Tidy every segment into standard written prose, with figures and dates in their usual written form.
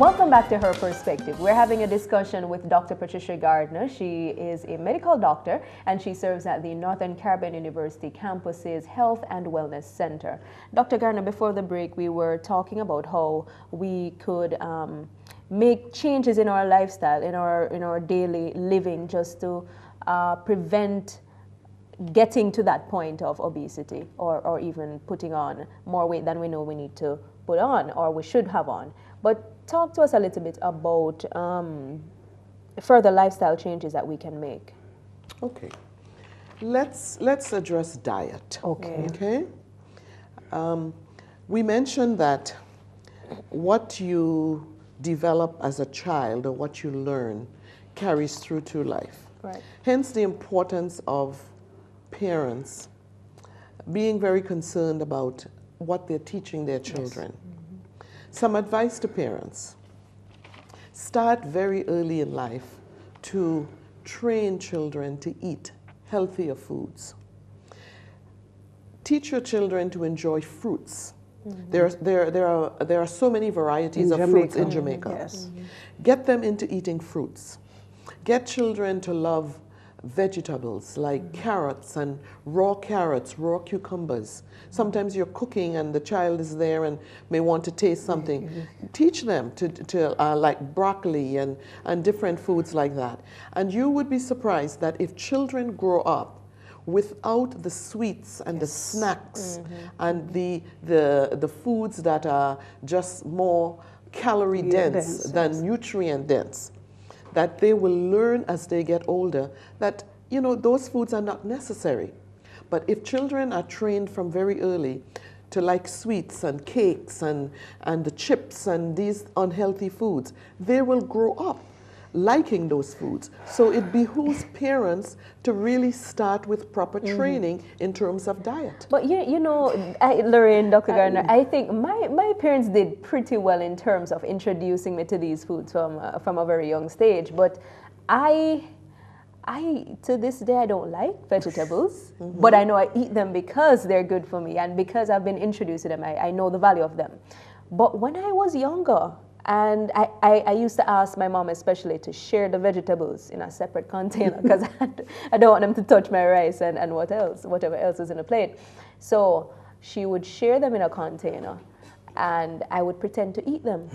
Welcome back to Her Perspective. We're having a discussion with Dr. Patricia Gardner. She is a medical doctor and she serves at the Northern Caribbean University campus's Health and Wellness Center. Dr. Gardner, before the break, we were talking about how we could make changes in our lifestyle, in our daily living, just to prevent getting to that point of obesity or even putting on more weight than we know we need to put on or we should have on. But talk to us a little bit about further lifestyle changes that we can make. Okay, let's address diet. Okay. We mentioned that what you develop as a child or what you learn carries through to life. Right. Hence the importance of parents being very concerned about what they're teaching their children. Yes. Some advice to parents: start very early in life to train children to eat healthier foods. Teach your children to enjoy fruits. Mm-hmm. There are so many varieties of fruits in Jamaica. Yes. Mm-hmm. Get them into eating fruits. Get children to love vegetables like carrots and raw cucumbers. Sometimes you're cooking and the child is there and may want to taste something. Teach them to like broccoli and different foods like that. And you would be surprised that if children grow up without the sweets and the snacks and the foods that are just more calorie dense than nutrient dense, that they will learn as they get older that, you know, those foods are not necessary. But if children are trained from very early to like sweets and cakes and the chips and these unhealthy foods, they will grow up liking those foods. So it behooves parents to really start with proper training in terms of diet. But you know, Lorraine, Dr. Gardner, I think my parents did pretty well in terms of introducing me to these foods from a very young stage. But I to this day, I don't like vegetables, but I know I eat them because they're good for me and because I've been introduced to them, I know the value of them. But when I was younger, and I used to ask my mom especially to share the vegetables in a separate container because I don't want them to touch my rice and whatever else is in the plate. So she would share them in a container and I would pretend to eat them.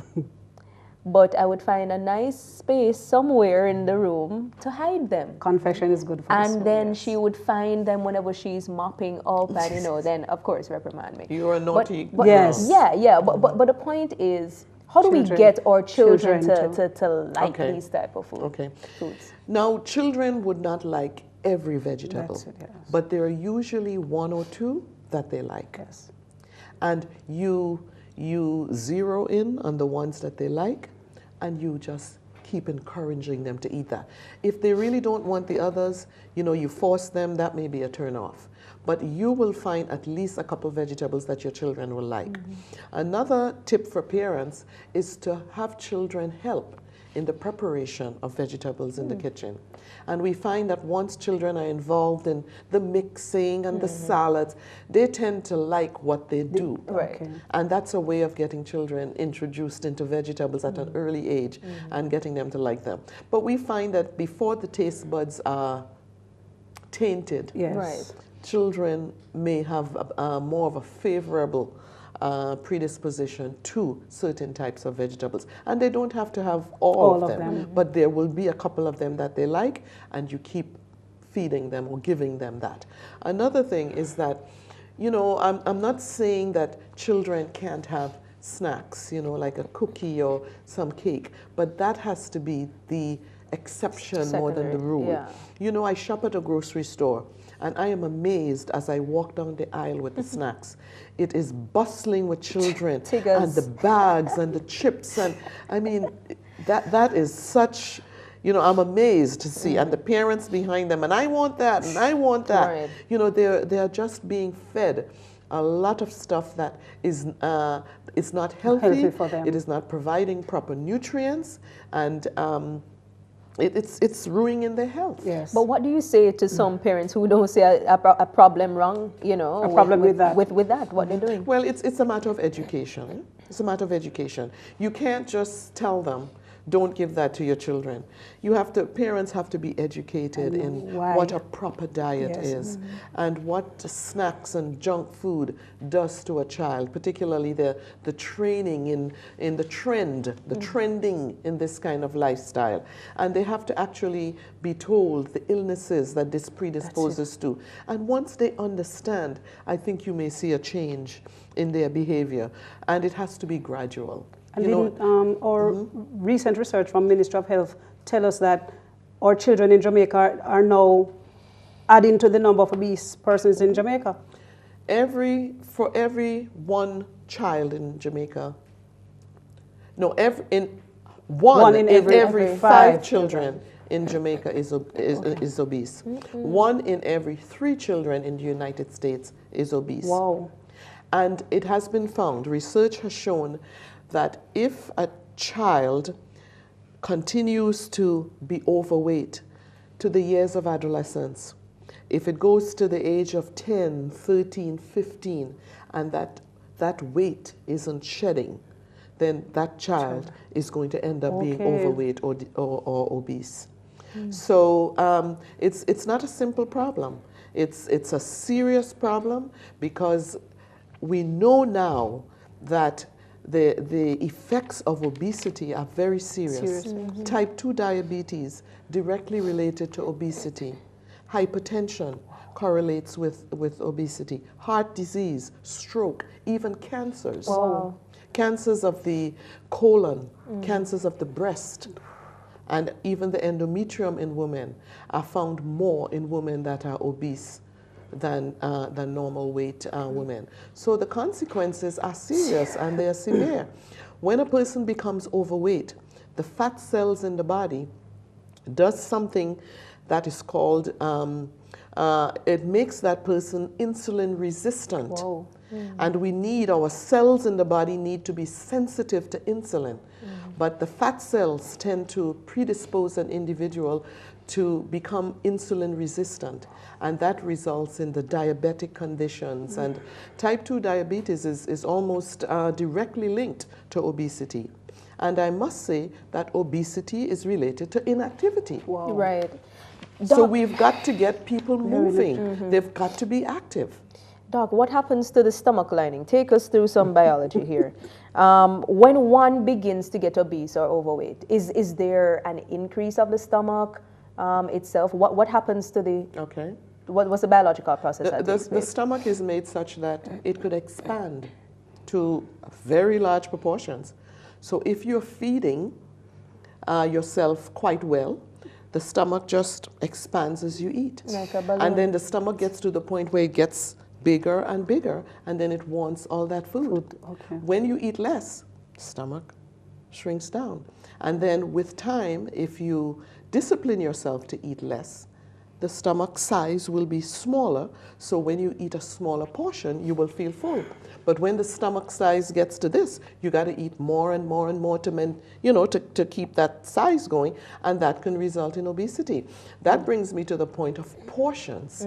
But I would find a nice space somewhere in the room to hide them. Confession is good for us. And then she would find them whenever she's mopping up and, you know, then of course reprimand me. You're a naughty girl. Yes. Yeah. But the point is, how do we get our children to like these type of foods? Now, children would not like every vegetable, but there are usually one or two that they like. Yes. And you zero in on the ones that they like, and you just keep encouraging them to eat that. If they really don't want the others, you know, you force them, that may be a turn off. But you will find at least a couple vegetables that your children will like. Another tip for parents is to have children help in the preparation of vegetables in the kitchen. And we find that once children are involved in the mixing and the salads, they tend to like what they do. Right. And that's a way of getting children introduced into vegetables at an early age and getting them to like them. But we find that before the taste buds are tainted, children may have more of a favorable predisposition to certain types of vegetables. And they don't have to have all of them, but there will be a couple of them that they like, and you keep feeding them or giving them that. Another thing is that, you know, I'm not saying that children can't have snacks, you know, like a cookie or some cake, but that has to be the exception more than the rule. Yeah. You know, I shop at a grocery store, and I am amazed as I walk down the aisle with the snacks. It is bustling with children and the bags and the chips. And I mean, that is such, you know, I'm amazed to see. And the parents behind them, and I want that, and I want that. Right. You know, they're just being fed a lot of stuff that is not healthy for them. It is not providing proper nutrients. And it's ruining their health. Yes. But what do you say to some parents who don't see a problem wrong, you know, a problem with that? With that, what they're doing? Well, it's a matter of education. It's a matter of education. You can't just tell them, don't give that to your children. Parents have to be educated in what a proper diet is and what snacks and junk food does to a child, particularly the training in the trending in this kind of lifestyle. And they have to actually be told the illnesses that this predisposes to. And once they understand, I think you may see a change in their behavior. And it has to be gradual. And our recent research from Ministry of Health tell us that our children in Jamaica are now adding to the number of obese persons in Jamaica. For every one child in Jamaica, one in every five children in Jamaica is obese. One in every 3 children in the United States is obese. Wow. And it has been found, research has shown that if a child continues to be overweight to the years of adolescence, if it goes to the age of 10, 13, 15, and that weight isn't shedding, then that child is going to end up being overweight or obese. So it's not a simple problem. It's a serious problem because we know now that the effects of obesity are very serious. Type 2 diabetes directly related to obesity. Hypertension correlates with obesity. Heart disease, stroke, even cancers. Wow. Cancers of the colon, cancers of the breast, and even the endometrium in women are found more in women that are obese than normal weight women. So the consequences are serious and they are severe. When a person becomes overweight, the fat cells in the body does something that is called, it makes that person insulin resistant. Whoa. And our cells in the body need to be sensitive to insulin. But the fat cells tend to predispose an individual to become insulin resistant, and that results in the diabetic conditions. And type 2 diabetes is almost directly linked to obesity. And I must say that obesity is related to inactivity. Wow. Right. So we've got to get people moving. They've got to be active. Doc, what happens to the stomach lining? Take us through some biology here. When one begins to get obese or overweight, is there an increase of the stomach itself? What happens to the... Okay. What's the biological process? The stomach is made such that it could expand to very large proportions. So if you're feeding yourself quite well, the stomach just expands as you eat. Like a balloon. And then the stomach gets to the point where it gets bigger and bigger, and then it wants all that food. Okay. When you eat less, stomach shrinks down. And then with time, if you discipline yourself to eat less, the stomach size will be smaller, so when you eat a smaller portion, you will feel full. But when the stomach size gets to this, you got to eat more and more and more to keep that size going, and that can result in obesity. That brings me to the point of portions.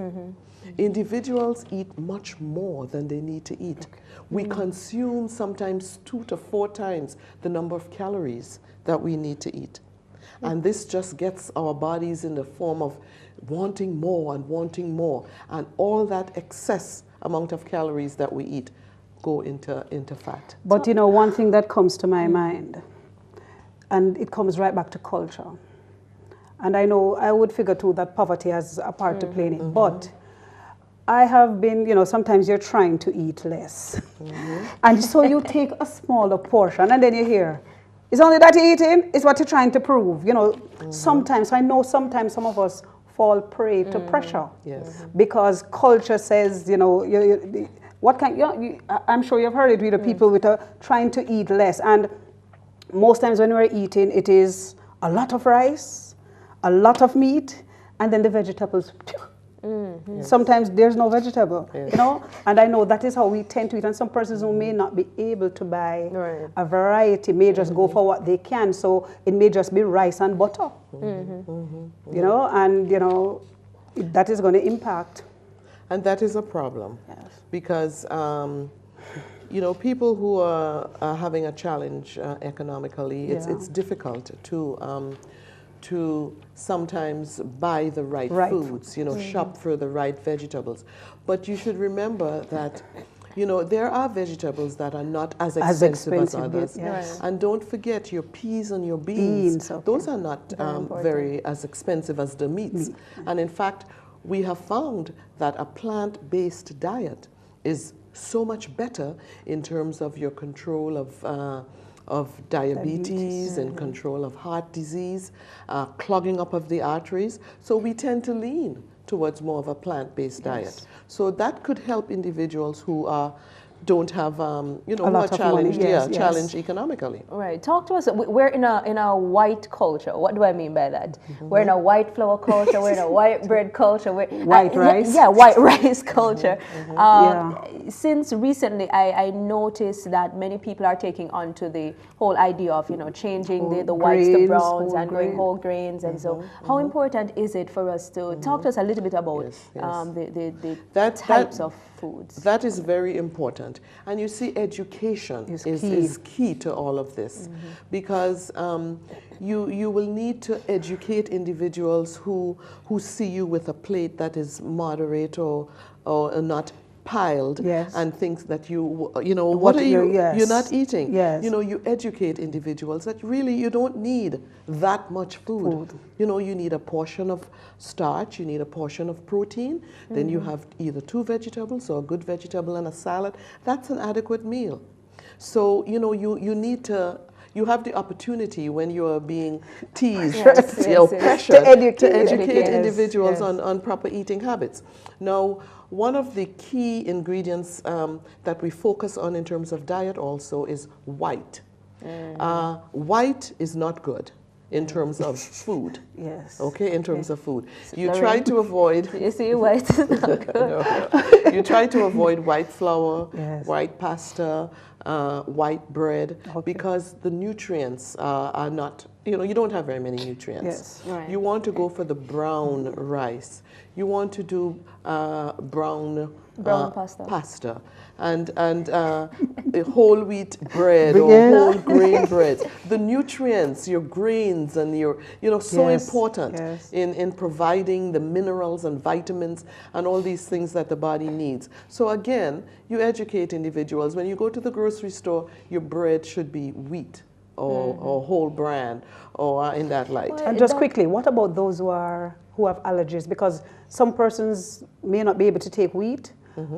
Individuals eat much more than they need to eat. We consume sometimes 2 to 4 times the number of calories that we need to eat. And this just gets our bodies in the form of wanting more and wanting more. And all that excess amount of calories that we eat go into fat. But you know, one thing that comes to my mind, and it comes right back to culture. And I know I would figure too that poverty has a part to play in it. But I have been, sometimes you're trying to eat less. And so you take a smaller portion and then you hear, it's only that you're eating, it's what you're trying to prove. Sometimes, I know sometimes some of us fall prey to pressure. Yes. Because culture says, I'm sure you've heard it with the people with trying to eat less. And most times when we're eating, it is a lot of rice, a lot of meat, and then the vegetables Sometimes there's no vegetable, you know, and I know that is how we tend to eat. And some persons who may not be able to buy a variety may just go for what they can. So it may just be rice and butter, you know, and, you know, that is going to impact. And that is a problem because, you know, people who are having a challenge economically, it's difficult to sometimes buy the right foods, you know, shop for the right vegetables. But you should remember that, you know, there are vegetables that are not as expensive as others. And don't forget your peas and your beans. Those are not very as expensive as the meats. And in fact, we have found that a plant-based diet is so much better in terms of your control of diabetes and control of heart disease, clogging up of the arteries. So we tend to lean towards more of a plant-based diet. So that could help individuals who don't have, you know, who are challenged, challenged economically. Right. Talk to us. We're in a white culture. What do I mean by that? We're in a white flour culture. We're in a white bread culture. White rice. Yeah, white rice culture. Since recently, I noticed that many people are taking on to the whole idea of, you know, changing the whites to browns and going whole grains. And so how important is it for us to talk to us a little bit about the types of foods? That is very important. And you see, education is key to all of this, because you will need to educate individuals who see you with a plate that is moderate or not piled and thinks that you know, what are you're not eating. You know, you educate individuals that really you don't need that much food. You know, you need a portion of starch, you need a portion of protein, then you have either 2 vegetables or a good vegetable and a salad. That's an adequate meal. So, you know, you need to, you have the opportunity when you are being teased, pressured to educate individuals on proper eating habits. Now, one of the key ingredients that we focus on in terms of diet also is white. White is not good in terms of food. Okay, in terms of food. You try to avoid... You see, white is not good. You try to avoid white flour, white pasta, white bread, because the nutrients are not, you know, you don't have very many nutrients. You want to go for the brown rice. You want to do brown pasta and whole wheat bread or whole grain bread. The nutrients, your grains and your, you know, so important in providing the minerals and vitamins and all these things that the body needs. So again, you educate individuals. When you go to the grocery store, your bread should be wheat or whole bran or in that light. And just quickly, what about those who have allergies? Because some persons may not be able to take wheat,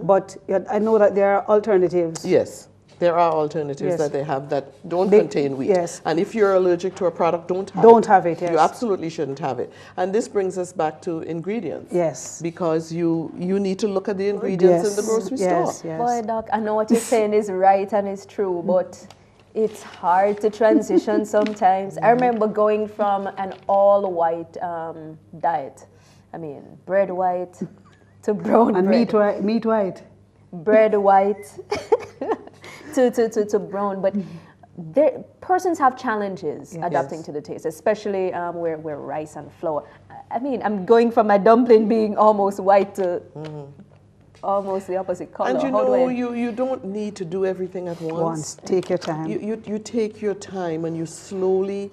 but I know that there are alternatives. Yes, there are alternatives that they have that don't contain wheat. And if you're allergic to a product, don't have it. You absolutely shouldn't have it. And this brings us back to ingredients. Because you need to look at the ingredients in the grocery store. Boy, Doc, I know what you're saying is right and it's true, but it's hard to transition sometimes. I remember going from an all-white diet. I mean, bread white to brown and bread. Meat white. Bread white to brown. But persons have challenges adapting to the taste, especially where rice and flour. I mean, I'm going from my dumpling being almost white to almost the opposite color. And you know, you don't need to do everything at once. Take your time. You take your time and you slowly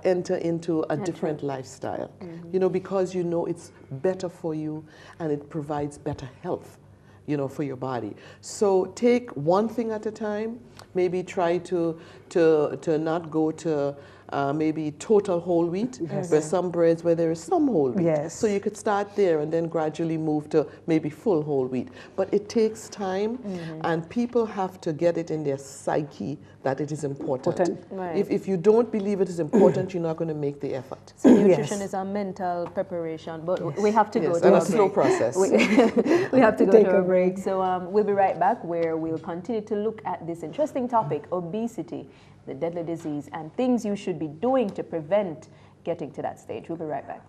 enter into a different lifestyle. You know, because you know it's better for you and it provides better health, you know, for your body. So take one thing at a time. Maybe try to not go to maybe total whole wheat. There's some breads where there is some whole wheat. So you could start there and then gradually move to maybe full whole wheat. But it takes time, and people have to get it in their psyche that it is important. If you don't believe it is important, you're not going to make the effort. So nutrition is a mental preparation, but we have to go to a slow process. We have to go to a break. So we'll be right back, where we'll continue to look at this interesting topic, obesity, the deadly disease, and things you should be doing to prevent getting to that stage. We'll be right back.